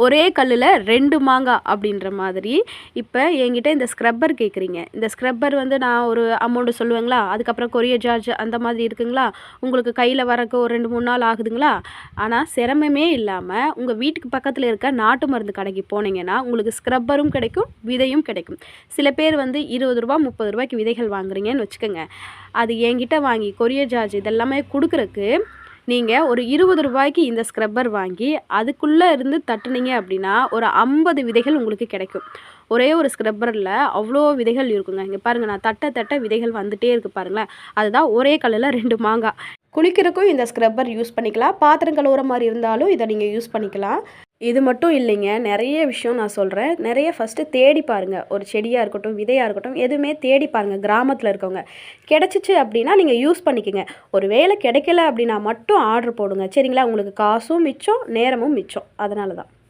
ஒரே கல்லில் 2 மாங்காய் அப்படின்ற மாதிரி. இப்போ என்கிட்ட இந்த ஸ்க்ரப்பர் கேட்குறீங்க. இந்த ஸ்க்ரப்பர் வந்து நான் ஒரு அமௌண்ட்டு சொல்லுவேங்களா? அதுக்கப்புறம் கொரியர் சார்ஜ் அந்த மாதிரி இருக்குங்களா? உங்களுக்கு கையில் வரக்கு ஒரு 2, 3 நாள் ஆகுதுங்களா? ஆனால் சிரமமே இல்லாமல் உங்கள் வீட்டுக்கு பக்கத்தில் இருக்க நாட்டு மருந்து கடைக்கு போனீங்கன்னா உங்களுக்கு ஸ்க்ரப்பரும் கிடைக்கும், விதையும் கிடைக்கும். சில பேர் வந்து ரூ. 20 ரூ. 30க்கு விதைகள் வாங்குறீங்கன்னு வச்சுக்கோங்க. அது என்கிட்ட வாங்கி கொரியர் சார்ஜ் இதெல்லாமே கொடுக்குறக்கு நீங்கள் ஒரு ரூ. 20க்கு இந்த ஸ்க்ரப்பர் வாங்கி அதுக்குள்ளே இருந்து தட்டுனீங்க அப்படின்னா ஒரு 50 விதைகள் உங்களுக்கு கிடைக்கும். ஒரே ஒரு ஸ்க்ரப்பரில் அவ்வளோ விதைகள் இருக்குங்க. இங்கே பாருங்கள், நான் தட்ட தட்ட விதைகள் வந்துட்டே இருக்குது பாருங்களேன். அதுதான் ஒரே கல்லில் 2 மாங்காய். குளிக்கிறக்கும் இந்த ஸ்க்ரப்பர் யூஸ் பண்ணிக்கலாம். பாத்திரம் கழுவுற மாதிரி இருந்தாலும் இதை நீங்கள் யூஸ் பண்ணிக்கலாம். இது மட்டும் இல்லைங்க, நிறைய விஷயம் நான் சொல்கிறேன். நிறைய ஃபஸ்ட்டு தேடி பாருங்கள். ஒரு செடியாக இருக்கட்டும், விதையாக இருக்கட்டும், எதுவுமே தேடி பாருங்கள். கிராமத்தில் இருக்கவங்க கிடச்சிச்சு அப்படின்னா நீங்கள் யூஸ் பண்ணிக்கோங்க. ஒரு வேளை கிடைக்கல அப்படின்னா மட்டும் ஆர்டர் போடுங்க. சரிங்களா? உங்களுக்கு காசும் மிச்சம், நேரமும் மிச்சம். அதனால தான்.